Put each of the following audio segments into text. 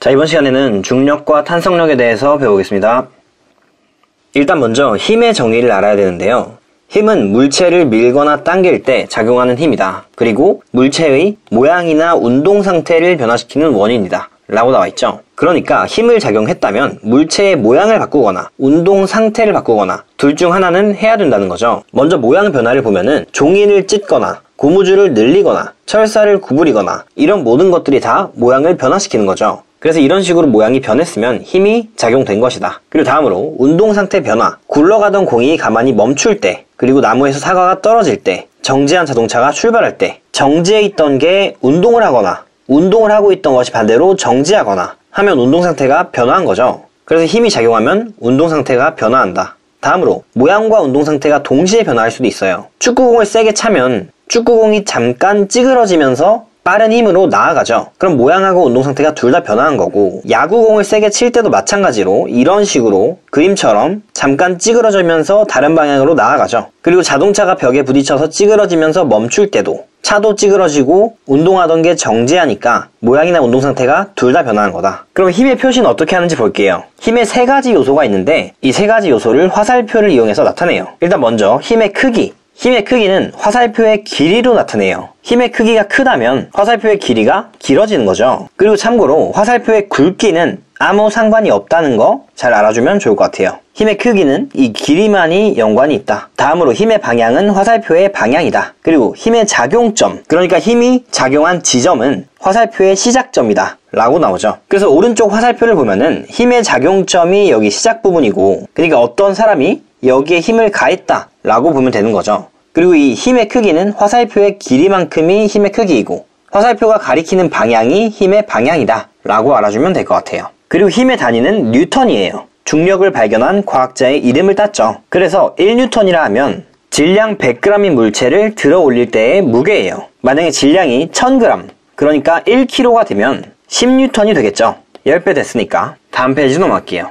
자, 이번 시간에는 중력과 탄성력에 대해서 배우겠습니다. 일단 먼저 힘의 정의를 알아야 되는데요. 힘은 물체를 밀거나 당길 때 작용하는 힘이다. 그리고 물체의 모양이나 운동 상태를 변화시키는 원인이다 라고 나와있죠. 그러니까 힘을 작용했다면 물체의 모양을 바꾸거나 운동 상태를 바꾸거나 둘 중 하나는 해야 된다는 거죠. 먼저 모양 변화를 보면은 종이를 찢거나 고무줄을 늘리거나 철사를 구부리거나 이런 모든 것들이 다 모양을 변화시키는 거죠. 그래서 이런 식으로 모양이 변했으면 힘이 작용된 것이다. 그리고 다음으로 운동상태 변화, 굴러가던 공이 가만히 멈출 때, 그리고 나무에서 사과가 떨어질 때, 정지한 자동차가 출발할 때, 정지해 있던 게 운동을 하거나 운동을 하고 있던 것이 반대로 정지하거나 하면 운동상태가 변화한 거죠. 그래서 힘이 작용하면 운동상태가 변화한다. 다음으로 모양과 운동상태가 동시에 변화할 수도 있어요. 축구공을 세게 차면 축구공이 잠깐 찌그러지면서 빠른 힘으로 나아가죠. 그럼 모양하고 운동상태가 둘 다 변화한 거고, 야구공을 세게 칠 때도 마찬가지로 이런 식으로 그림처럼 잠깐 찌그러지면서 다른 방향으로 나아가죠. 그리고 자동차가 벽에 부딪혀서 찌그러지면서 멈출 때도 차도 찌그러지고 운동하던 게 정지하니까 모양이나 운동상태가 둘 다 변화한 거다. 그럼 힘의 표시는 어떻게 하는지 볼게요. 힘에 세 가지 요소가 있는데 이 세 가지 요소를 화살표를 이용해서 나타내요. 일단 먼저 힘의 크기. 힘의 크기는 화살표의 길이로 나타내요. 힘의 크기가 크다면 화살표의 길이가 길어지는 거죠. 그리고 참고로 화살표의 굵기는 아무 상관이 없다는 거 잘 알아주면 좋을 것 같아요. 힘의 크기는 이 길이만이 연관이 있다. 다음으로 힘의 방향은 화살표의 방향이다. 그리고 힘의 작용점, 그러니까 힘이 작용한 지점은 화살표의 시작점이다 라고 나오죠. 그래서 오른쪽 화살표를 보면은 힘의 작용점이 여기 시작 부분이고, 그러니까 어떤 사람이 여기에 힘을 가했다 라고 보면 되는 거죠. 그리고 이 힘의 크기는 화살표의 길이만큼이 힘의 크기이고, 화살표가 가리키는 방향이 힘의 방향이다 라고 알아주면 될 것 같아요. 그리고 힘의 단위는 뉴턴이에요. 중력을 발견한 과학자의 이름을 땄죠. 그래서 1뉴턴이라 하면 질량 100g인 물체를 들어 올릴 때의 무게예요. 만약에 질량이 1000g, 그러니까 1kg가 되면 10뉴턴이 되겠죠. 10배 됐으니까. 다음 페이지 넘어갈게요.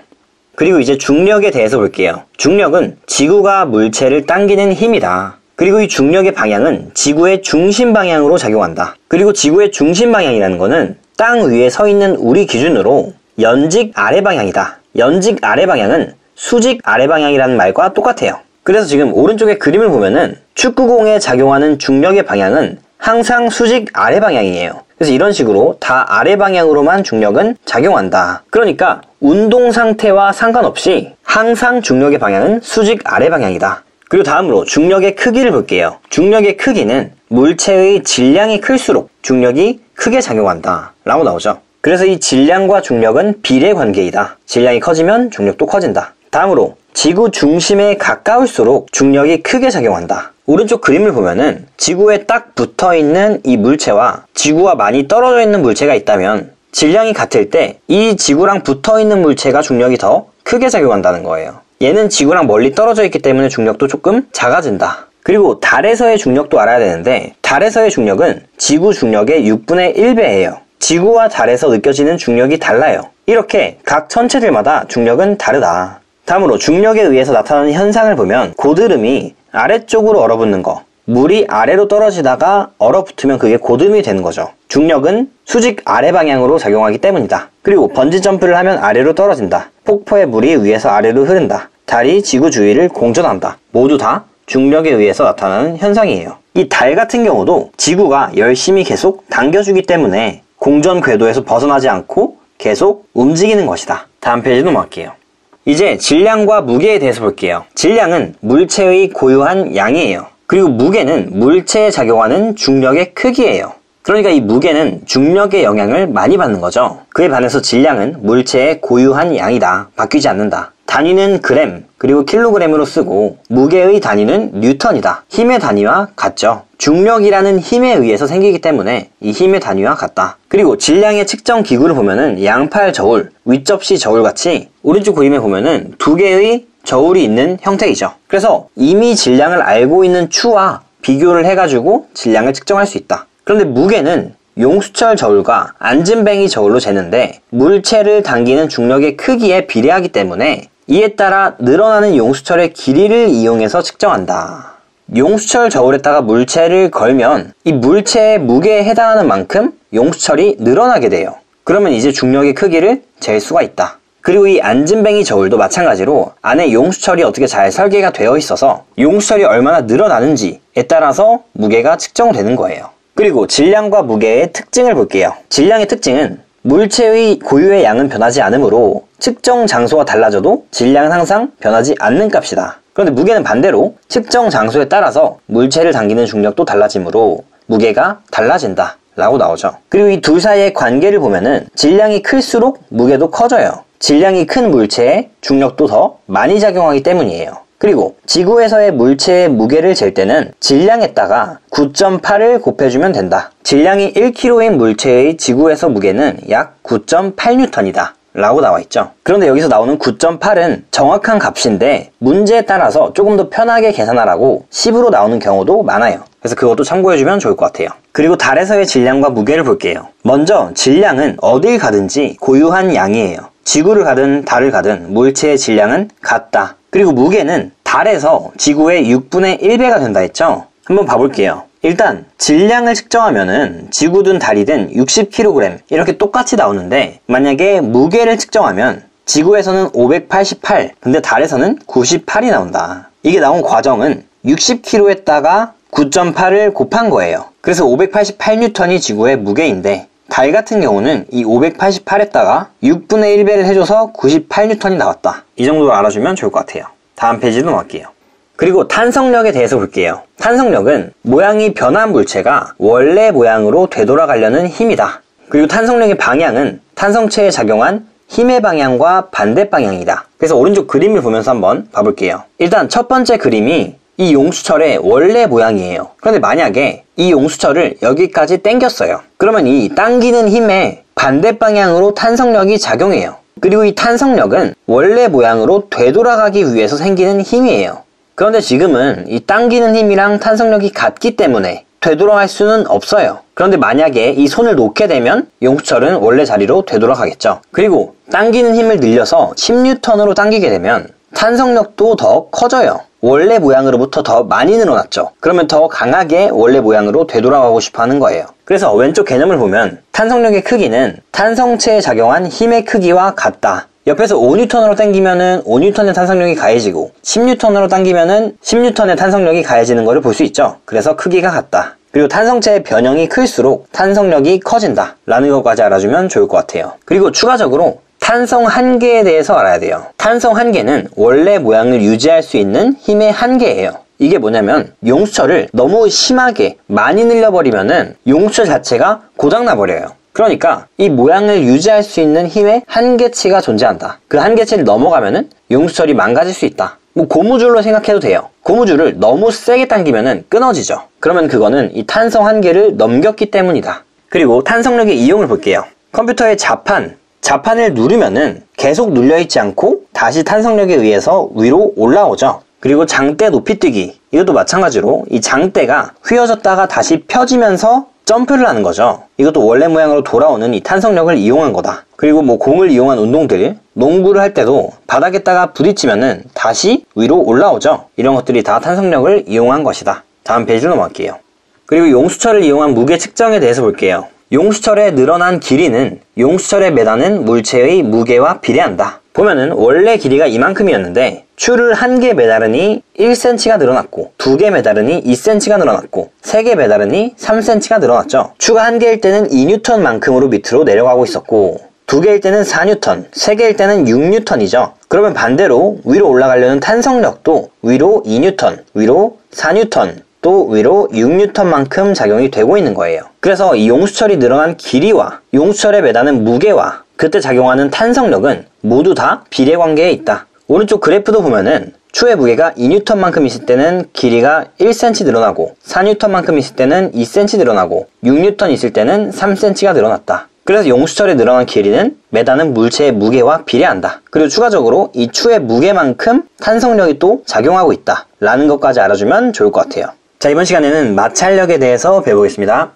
그리고 이제 중력에 대해서 볼게요. 중력은 지구가 물체를 당기는 힘이다. 그리고 이 중력의 방향은 지구의 중심 방향으로 작용한다. 그리고 지구의 중심 방향이라는 거는 땅 위에 서 있는 우리 기준으로 연직 아래 방향이다. 연직 아래 방향은 수직 아래 방향이라는 말과 똑같아요. 그래서 지금 오른쪽에 그림을 보면은 축구공에 작용하는 중력의 방향은 항상 수직 아래 방향이에요. 그래서 이런 식으로 다 아래 방향으로만 중력은 작용한다. 그러니까 운동 상태와 상관없이 항상 중력의 방향은 수직 아래 방향이다. 그리고 다음으로 중력의 크기를 볼게요. 중력의 크기는 물체의 질량이 클수록 중력이 크게 작용한다 라고 나오죠. 그래서 이 질량과 중력은 비례 관계이다. 질량이 커지면 중력도 커진다. 다음으로 지구 중심에 가까울수록 중력이 크게 작용한다. 오른쪽 그림을 보면은 지구에 딱 붙어있는 이 물체와 지구와 많이 떨어져 있는 물체가 있다면 질량이 같을 때 이 지구랑 붙어있는 물체가 중력이 더 크게 작용한다는 거예요. 얘는 지구랑 멀리 떨어져 있기 때문에 중력도 조금 작아진다. 그리고 달에서의 중력도 알아야 되는데, 달에서의 중력은 지구 중력의 6분의 1배예요. 지구와 달에서 느껴지는 중력이 달라요. 이렇게 각 천체들마다 중력은 다르다. 다음으로 중력에 의해서 나타나는 현상을 보면 고드름이 아래쪽으로 얼어붙는 거, 물이 아래로 떨어지다가 얼어붙으면 그게 고드름이 되는 거죠. 중력은 수직 아래 방향으로 작용하기 때문이다. 그리고 번지 점프를 하면 아래로 떨어진다. 폭포의 물이 위에서 아래로 흐른다. 달이 지구 주위를 공전한다. 모두 다 중력에 의해서 나타나는 현상이에요. 이 달 같은 경우도 지구가 열심히 계속 당겨주기 때문에 공전 궤도에서 벗어나지 않고 계속 움직이는 것이다. 다음 페이지 넘어갈게요. 이제 질량과 무게에 대해서 볼게요. 질량은 물체의 고유한 양이에요. 그리고 무게는 물체에 작용하는 중력의 크기예요. 그러니까 이 무게는 중력의 영향을 많이 받는 거죠. 그에 반해서 질량은 물체의 고유한 양이다. 바뀌지 않는다. 단위는 그램, 그리고 킬로그램으로 쓰고 무게의 단위는 뉴턴이다. 힘의 단위와 같죠. 중력이라는 힘에 의해서 생기기 때문에 이 힘의 단위와 같다. 그리고 질량의 측정 기구를 보면은 양팔 저울, 윗접시 저울 같이 오른쪽 그림에 보면은 두 개의 저울이 있는 형태이죠. 그래서 이미 질량을 알고 있는 추와 비교를 해가지고 질량을 측정할 수 있다. 그런데 무게는 용수철 저울과 안진뱅이 저울로 재는데 물체를 당기는 중력의 크기에 비례하기 때문에 이에 따라 늘어나는 용수철의 길이를 이용해서 측정한다. 용수철 저울에다가 물체를 걸면 이 물체의 무게에 해당하는 만큼 용수철이 늘어나게 돼요. 그러면 이제 중력의 크기를 잴 수가 있다. 그리고 이 안진뱅이 저울도 마찬가지로 안에 용수철이 어떻게 잘 설계가 되어 있어서 용수철이 얼마나 늘어나는지에 따라서 무게가 측정되는 거예요. 그리고 질량과 무게의 특징을 볼게요. 질량의 특징은 물체의 고유의 양은 변하지 않으므로 측정 장소가 달라져도 질량은 항상 변하지 않는 값이다. 그런데 무게는 반대로 측정 장소에 따라서 물체를 당기는 중력도 달라지므로 무게가 달라진다 라고 나오죠. 그리고 이 둘 사이의 관계를 보면은 질량이 클수록 무게도 커져요. 질량이 큰 물체에 중력도 더 많이 작용하기 때문이에요. 그리고 지구에서의 물체의 무게를 잴 때는 질량에다가 9.8을 곱해주면 된다. 질량이 1kg인 물체의 지구에서 무게는 약 9.8N이다 라고 나와있죠. 그런데 여기서 나오는 9.8은 정확한 값인데 문제에 따라서 조금 더 편하게 계산하라고 10으로 나오는 경우도 많아요. 그래서 그것도 참고해주면 좋을 것 같아요. 그리고 달에서의 질량과 무게를 볼게요. 먼저 질량은 어딜 가든지 고유한 양이에요. 지구를 가든 달을 가든 물체의 질량은 같다. 그리고 무게는 달에서 지구의 6분의 1배가 된다 했죠? 한번 봐볼게요. 일단 질량을 측정하면은 지구든 달이든 60kg 이렇게 똑같이 나오는데 만약에 무게를 측정하면 지구에서는 588 근데 달에서는 98이 나온다. 이게 나온 과정은 60kg에다가 9.8을 곱한 거예요. 그래서 588N이 지구의 무게인데 달 같은 경우는 이 588에다가 6분의 1배를 해줘서 98N이 나왔다. 이 정도로 알아주면 좋을 것 같아요. 다음 페이지로 넘어갈게요. 그리고 탄성력에 대해서 볼게요. 탄성력은 모양이 변한 물체가 원래 모양으로 되돌아가려는 힘이다. 그리고 탄성력의 방향은 탄성체에 작용한 힘의 방향과 반대 방향이다. 그래서 오른쪽 그림을 보면서 한번 봐볼게요. 일단 첫 번째 그림이 이 용수철의 원래 모양이에요. 그런데 만약에 이 용수철을 여기까지 당겼어요. 그러면 이 당기는 힘에 반대 방향으로 탄성력이 작용해요. 그리고 이 탄성력은 원래 모양으로 되돌아가기 위해서 생기는 힘이에요. 그런데 지금은 이 당기는 힘이랑 탄성력이 같기 때문에 되돌아갈 수는 없어요. 그런데 만약에 이 손을 놓게 되면 용수철은 원래 자리로 되돌아가겠죠. 그리고 당기는 힘을 늘려서 10N으로 당기게 되면 탄성력도 더 커져요. 원래 모양으로부터 더 많이 늘어났죠. 그러면 더 강하게 원래 모양으로 되돌아가고 싶어 하는 거예요. 그래서 왼쪽 개념을 보면 탄성력의 크기는 탄성체에 작용한 힘의 크기와 같다. 옆에서 5N으로 당기면은 5N의 탄성력이 가해지고 10N으로 당기면은 10N의 탄성력이 가해지는 것을 볼 수 있죠. 그래서 크기가 같다. 그리고 탄성체의 변형이 클수록 탄성력이 커진다 라는 것까지 알아주면 좋을 것 같아요. 그리고 추가적으로 탄성 한계에 대해서 알아야 돼요. 탄성 한계는 원래 모양을 유지할 수 있는 힘의 한계예요. 이게 뭐냐면 용수철을 너무 심하게 많이 늘려버리면은 용수철 자체가 고장나버려요. 그러니까 이 모양을 유지할 수 있는 힘의 한계치가 존재한다. 그 한계치를 넘어가면은 용수철이 망가질 수 있다. 뭐 고무줄로 생각해도 돼요. 고무줄을 너무 세게 당기면은 끊어지죠. 그러면 그거는 이 탄성 한계를 넘겼기 때문이다. 그리고 탄성력의 이용을 볼게요. 컴퓨터의 자판을 누르면은 계속 눌려있지 않고 다시 탄성력에 의해서 위로 올라오죠. 그리고 장대 높이뛰기, 이것도 마찬가지로 이 장대가 휘어졌다가 다시 펴지면서 점프를 하는 거죠. 이것도 원래 모양으로 돌아오는 이 탄성력을 이용한 거다. 그리고 뭐 공을 이용한 운동들, 농구를 할 때도 바닥에다가 부딪히면은 다시 위로 올라오죠. 이런 것들이 다 탄성력을 이용한 것이다. 다음 페이지로 넘어갈게요. 그리고 용수철을 이용한 무게 측정에 대해서 볼게요. 용수철의 늘어난 길이는 용수철에 매다는 물체의 무게와 비례한다. 보면은 원래 길이가 이만큼이었는데 추를 1개 매다르니 1cm가 늘어났고 2개 매다르니 2cm가 늘어났고 3개 매다르니 3cm가 늘어났죠. 추가 1개일 때는 2N만큼으로 밑으로 내려가고 있었고 2개일 때는 4N, 3개일 때는 6N이죠. 그러면 반대로 위로 올라가려는 탄성력도 위로 2N, 위로 4N, 또 위로 6N만큼 작용이 되고 있는 거예요. 그래서 이 용수철이 늘어난 길이와 용수철에 매다는 무게와 그때 작용하는 탄성력은 모두 다 비례관계에 있다. 오른쪽 그래프도 보면은 추의 무게가 2N만큼 있을 때는 길이가 1cm 늘어나고 4N만큼 있을 때는 2cm 늘어나고 6N 있을 때는 3cm가 늘어났다. 그래서 용수철에 늘어난 길이는 매다는 물체의 무게와 비례한다. 그리고 추가적으로 이 추의 무게만큼 탄성력이 또 작용하고 있다 라는 것까지 알아주면 좋을 것 같아요. 자, 이번 시간에는 마찰력에 대해서 배워보겠습니다.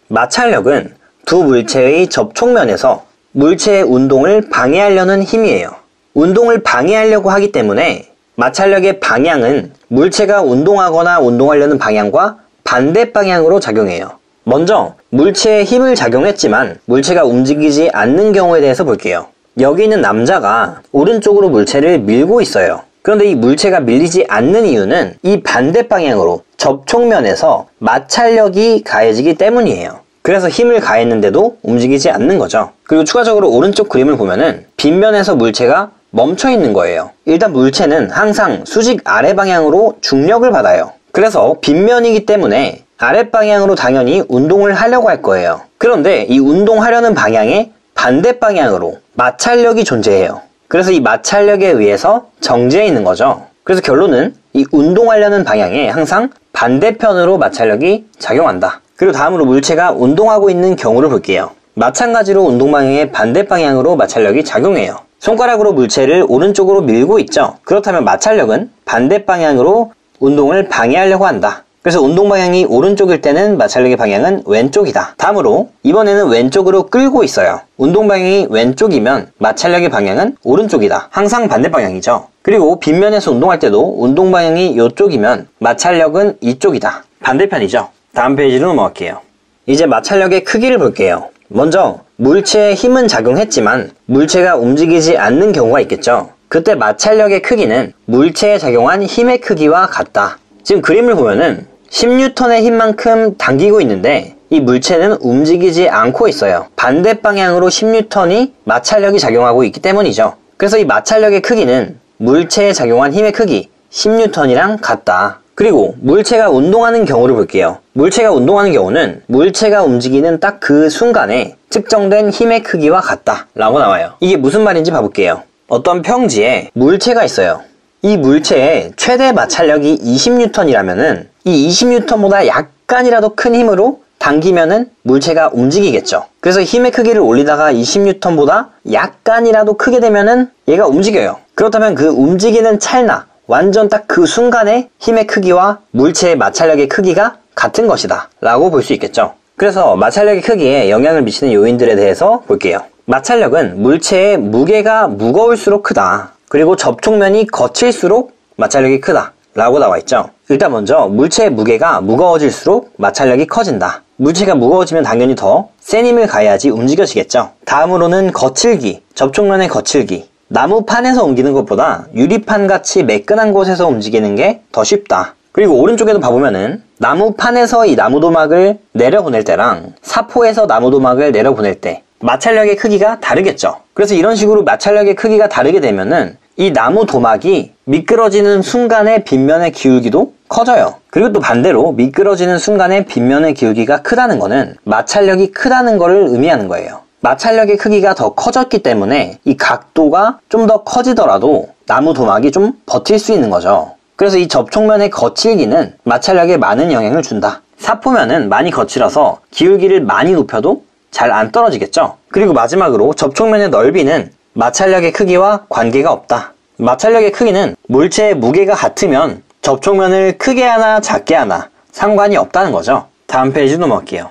마찰력은 두 물체의 접촉면에서 물체의 운동을 방해하려는 힘이에요. 운동을 방해하려고 하기 때문에 마찰력의 방향은 물체가 운동하거나 운동하려는 방향과 반대 방향으로 작용해요. 먼저 물체에 힘을 작용했지만 물체가 움직이지 않는 경우에 대해서 볼게요. 여기 있는 남자가 오른쪽으로 물체를 밀고 있어요. 그런데 이 물체가 밀리지 않는 이유는 이 반대 방향으로 접촉면에서 마찰력이 가해지기 때문이에요. 그래서 힘을 가했는데도 움직이지 않는 거죠. 그리고 추가적으로 오른쪽 그림을 보면은 빗면에서 물체가 멈춰 있는 거예요. 일단 물체는 항상 수직 아래 방향으로 중력을 받아요. 그래서 빗면이기 때문에 아랫방향으로 당연히 운동을 하려고 할 거예요. 그런데 이 운동하려는 방향의 반대 방향으로 마찰력이 존재해요. 그래서 이 마찰력에 의해서 정지해 있는 거죠. 그래서 결론은 이 운동하려는 방향에 항상 반대편으로 마찰력이 작용한다. 그리고 다음으로 물체가 운동하고 있는 경우를 볼게요. 마찬가지로 운동 방향의 반대 방향으로 마찰력이 작용해요. 손가락으로 물체를 오른쪽으로 밀고 있죠. 그렇다면 마찰력은 반대 방향으로 운동을 방해하려고 한다. 그래서 운동 방향이 오른쪽일 때는 마찰력의 방향은 왼쪽이다. 다음으로 이번에는 왼쪽으로 끌고 있어요. 운동 방향이 왼쪽이면 마찰력의 방향은 오른쪽이다. 항상 반대 방향이죠. 그리고 빗면에서 운동할 때도 운동 방향이 이쪽이면 마찰력은 이쪽이다. 반대편이죠. 다음 페이지로 넘어갈게요. 이제 마찰력의 크기를 볼게요. 먼저 물체에 힘은 작용했지만 물체가 움직이지 않는 경우가 있겠죠. 그때 마찰력의 크기는 물체에 작용한 힘의 크기와 같다. 지금 그림을 보면은 10N의 힘만큼 당기고 있는데 이 물체는 움직이지 않고 있어요. 반대 방향으로 10N이 마찰력이 작용하고 있기 때문이죠. 그래서 이 마찰력의 크기는 물체에 작용한 힘의 크기 10N이랑 같다. 그리고 물체가 운동하는 경우를 볼게요. 물체가 운동하는 경우는 물체가 움직이는 딱 그 순간에 측정된 힘의 크기와 같다 라고 나와요. 이게 무슨 말인지 봐볼게요. 어떤 평지에 물체가 있어요. 이 물체의 최대 마찰력이 20N이라면은 이 20N보다 약간이라도 큰 힘으로 당기면은 물체가 움직이겠죠. 그래서 힘의 크기를 올리다가 20N보다 약간이라도 크게 되면은 얘가 움직여요. 그렇다면 그 움직이는 찰나, 완전 딱 그 순간에 힘의 크기와 물체의 마찰력의 크기가 같은 것이다 라고 볼 수 있겠죠. 그래서 마찰력의 크기에 영향을 미치는 요인들에 대해서 볼게요. 마찰력은 물체의 무게가 무거울수록 크다. 그리고 접촉면이 거칠수록 마찰력이 크다 라고 나와 있죠. 일단 먼저 물체의 무게가 무거워질수록 마찰력이 커진다. 물체가 무거워지면 당연히 더 센 힘을 가해야지 움직여지겠죠. 다음으로는 거칠기, 접촉면의 거칠기. 나무판에서 옮기는 것보다 유리판같이 매끈한 곳에서 움직이는 게 더 쉽다. 그리고 오른쪽에도 봐보면은 나무판에서 이 나무도막을 내려보낼 때랑 사포에서 나무도막을 내려보낼 때 마찰력의 크기가 다르겠죠. 그래서 이런 식으로 마찰력의 크기가 다르게 되면은 이 나무 도막이 미끄러지는 순간에 빗면의 기울기도 커져요. 그리고 또 반대로 미끄러지는 순간에 빗면의 기울기가 크다는 거는 마찰력이 크다는 거를 의미하는 거예요. 마찰력의 크기가 더 커졌기 때문에 이 각도가 좀 더 커지더라도 나무 도막이 좀 버틸 수 있는 거죠. 그래서 이 접촉면의 거칠기는 마찰력에 많은 영향을 준다. 사포면은 많이 거칠어서 기울기를 많이 높여도 잘 안 떨어지겠죠. 그리고 마지막으로 접촉면의 넓이는 마찰력의 크기와 관계가 없다. 마찰력의 크기는 물체의 무게가 같으면 접촉면을 크게 하나 작게 하나 상관이 없다는 거죠. 다음 페이지 넘어갈게요.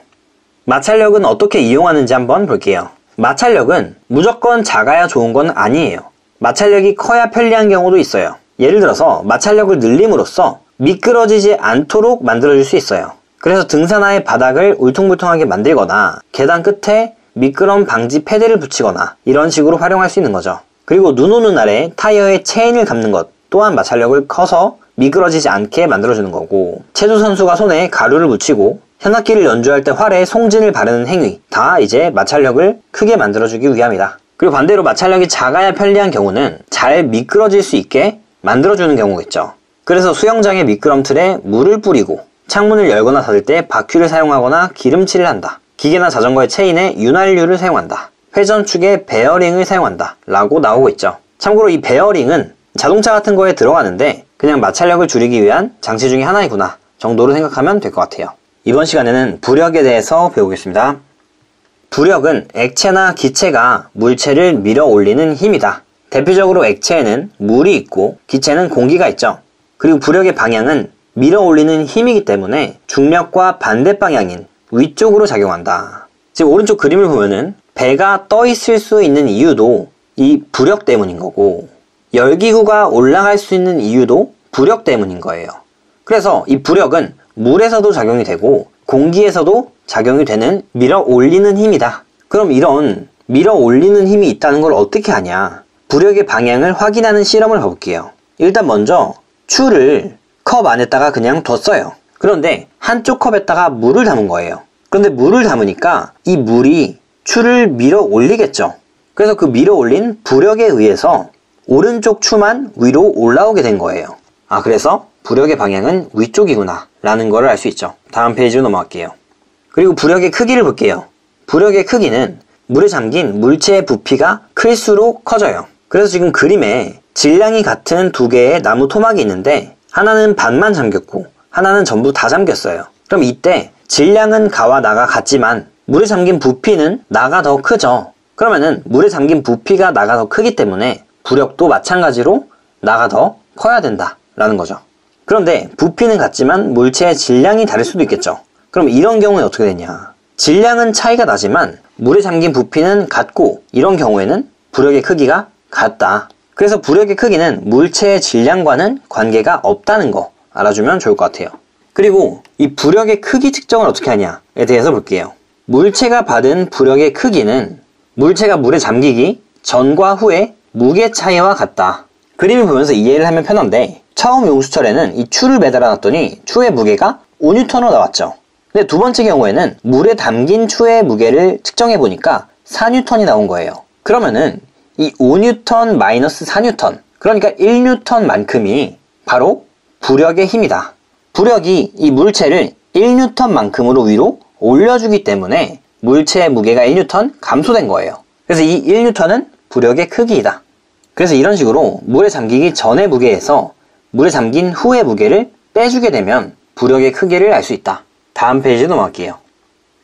마찰력은 어떻게 이용하는지 한번 볼게요. 마찰력은 무조건 작아야 좋은 건 아니에요. 마찰력이 커야 편리한 경우도 있어요. 예를 들어서 마찰력을 늘림으로써 미끄러지지 않도록 만들어줄 수 있어요. 그래서 등산화의 바닥을 울퉁불퉁하게 만들거나 계단 끝에 미끄럼 방지 패드를 붙이거나 이런 식으로 활용할 수 있는 거죠. 그리고 눈 오는 날에 타이어에 체인을 감는 것 또한 마찰력을 커서 미끄러지지 않게 만들어주는 거고, 체조 선수가 손에 가루를 묻히고 현악기를 연주할 때 활에 송진을 바르는 행위 다 이제 마찰력을 크게 만들어주기 위함이다. 그리고 반대로 마찰력이 작아야 편리한 경우는 잘 미끄러질 수 있게 만들어주는 경우겠죠. 그래서 수영장의 미끄럼틀에 물을 뿌리고 창문을 열거나 닫을 때 바퀴를 사용하거나 기름칠을 한다. 기계나 자전거의 체인에 윤활유를 사용한다. 회전축에 베어링을 사용한다 라고 나오고 있죠. 참고로 이 베어링은 자동차 같은 거에 들어가는데 그냥 마찰력을 줄이기 위한 장치 중에 하나이구나 정도로 생각하면 될 것 같아요. 이번 시간에는 부력에 대해서 배우겠습니다. 부력은 액체나 기체가 물체를 밀어 올리는 힘이다. 대표적으로 액체에는 물이 있고 기체는 공기가 있죠. 그리고 부력의 방향은 밀어 올리는 힘이기 때문에 중력과 반대 방향인 위쪽으로 작용한다. 지금 오른쪽 그림을 보면은 배가 떠 있을 수 있는 이유도 이 부력 때문인 거고, 열기구가 올라갈 수 있는 이유도 부력 때문인 거예요. 그래서 이 부력은 물에서도 작용이 되고 공기에서도 작용이 되는 밀어 올리는 힘이다. 그럼 이런 밀어 올리는 힘이 있다는 걸 어떻게 아냐? 부력의 방향을 확인하는 실험을 해볼게요. 일단 먼저 추를 컵 안에다가 그냥 뒀어요. 그런데 한쪽 컵에다가 물을 담은 거예요. 그런데 물을 담으니까 이 물이 추를 밀어 올리겠죠. 그래서 그 밀어 올린 부력에 의해서 오른쪽 추만 위로 올라오게 된 거예요. 그래서 부력의 방향은 위쪽이구나 라는 걸 알 수 있죠. 다음 페이지로 넘어갈게요. 그리고 부력의 크기를 볼게요. 부력의 크기는 물에 잠긴 물체의 부피가 클수록 커져요. 그래서 지금 그림에 질량이 같은 두 개의 나무 토막이 있는데 하나는 반만 잠겼고 하나는 전부 다 잠겼어요. 그럼 이때 질량은 가와 나가 같지만 물에 잠긴 부피는 나가 더 크죠. 그러면은 물에 잠긴 부피가 나가 더 크기 때문에 부력도 마찬가지로 나가 더 커야 된다 라는 거죠. 그런데 부피는 같지만 물체의 질량이 다를 수도 있겠죠. 그럼 이런 경우에 어떻게 되냐? 질량은 차이가 나지만 물에 잠긴 부피는 같고 이런 경우에는 부력의 크기가 같다. 그래서 부력의 크기는 물체의 질량과는 관계가 없다는 거 알아주면 좋을 것 같아요. 그리고 이 부력의 크기 측정을 어떻게 하냐에 대해서 볼게요. 물체가 받은 부력의 크기는 물체가 물에 잠기기 전과 후의 무게 차이와 같다. 그림을 보면서 이해를 하면 편한데 처음 용수철에는 이 추를 매달아 놨더니 추의 무게가 5N으로 나왔죠. 근데 두 번째 경우에는 물에 담긴 추의 무게를 측정해 보니까 4N이 나온 거예요. 그러면은 이 5N 마이너스 4N, 그러니까 1N만큼이 바로 부력의 힘이다. 부력이 이 물체를 1N만큼으로 위로 올려주기 때문에 물체의 무게가 1N 감소된 거예요. 그래서 이 1N은 부력의 크기이다. 그래서 이런 식으로 물에 잠기기 전의 무게에서 물에 잠긴 후의 무게를 빼주게 되면 부력의 크기를 알 수 있다. 다음 페이지 넘어갈게요.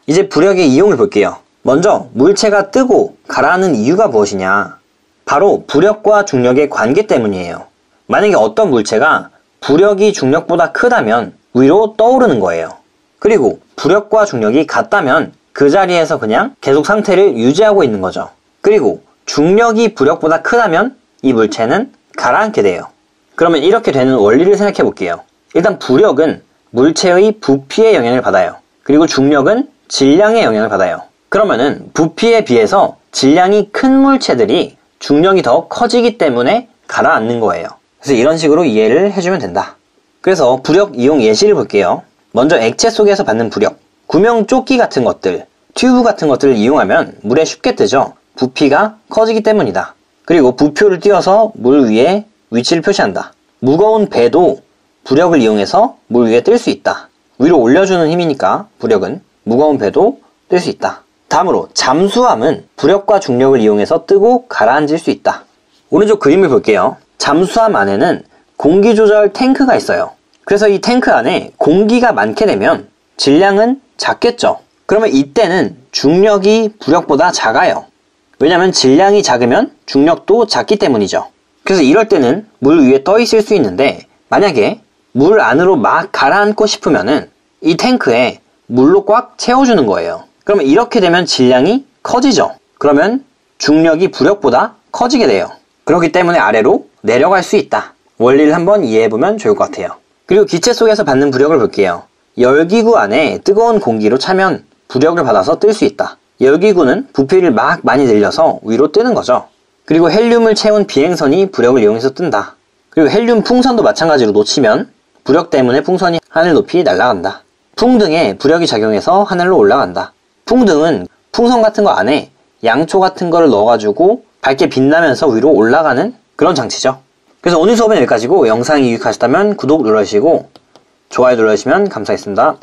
이제 부력의 이용을 볼게요. 먼저 물체가 뜨고 가라앉는 이유가 무엇이냐? 바로 부력과 중력의 관계 때문이에요. 만약에 어떤 물체가 부력이 중력보다 크다면 위로 떠오르는 거예요. 그리고 부력과 중력이 같다면 그 자리에서 그냥 계속 상태를 유지하고 있는 거죠. 그리고 중력이 부력보다 크다면 이 물체는 가라앉게 돼요. 그러면 이렇게 되는 원리를 생각해 볼게요. 일단 부력은 물체의 부피에 영향을 받아요. 그리고 중력은 질량에 영향을 받아요. 그러면은 부피에 비해서 질량이 큰 물체들이 중력이 더 커지기 때문에 가라앉는 거예요. 그래서 이런 식으로 이해를 해주면 된다. 그래서 부력 이용 예시를 볼게요. 먼저 액체 속에서 받는 부력, 구명 조끼 같은 것들, 튜브 같은 것들을 이용하면 물에 쉽게 뜨죠. 부피가 커지기 때문이다. 그리고 부표를 띄워서 물 위에 위치를 표시한다. 무거운 배도 부력을 이용해서 물 위에 뜰 수 있다. 위로 올려주는 힘이니까 부력은 무거운 배도 뜰 수 있다. 다음으로 잠수함은 부력과 중력을 이용해서 뜨고 가라앉을 수 있다. 오른쪽 그림을 볼게요. 잠수함 안에는 공기 조절 탱크가 있어요. 그래서 이 탱크 안에 공기가 많게 되면 질량은 작겠죠. 그러면 이때는 중력이 부력보다 작아요. 왜냐면 질량이 작으면 중력도 작기 때문이죠. 그래서 이럴 때는 물 위에 떠 있을 수 있는데 만약에 물 안으로 막 가라앉고 싶으면은 이 탱크에 물로 꽉 채워주는 거예요. 그러면 이렇게 되면 질량이 커지죠. 그러면 중력이 부력보다 커지게 돼요. 그렇기 때문에 아래로 내려갈 수 있다. 원리를 한번 이해해보면 좋을 것 같아요. 그리고 기체 속에서 받는 부력을 볼게요. 열기구 안에 뜨거운 공기로 차면 부력을 받아서 뜰 수 있다. 열기구는 부피를 막 많이 늘려서 위로 뜨는 거죠. 그리고 헬륨을 채운 비행선이 부력을 이용해서 뜬다. 그리고 헬륨 풍선도 마찬가지로 놓치면 부력 때문에 풍선이 하늘 높이 날아간다. 풍등에 부력이 작용해서 하늘로 올라간다. 풍등은 풍선 같은 거 안에 양초 같은 거를 넣어가지고 밝게 빛나면서 위로 올라가는 그런 장치죠. 그래서 오늘 수업은 여기까지고 영상이 유익하셨다면 구독 눌러주시고 좋아요 눌러주시면 감사하겠습니다.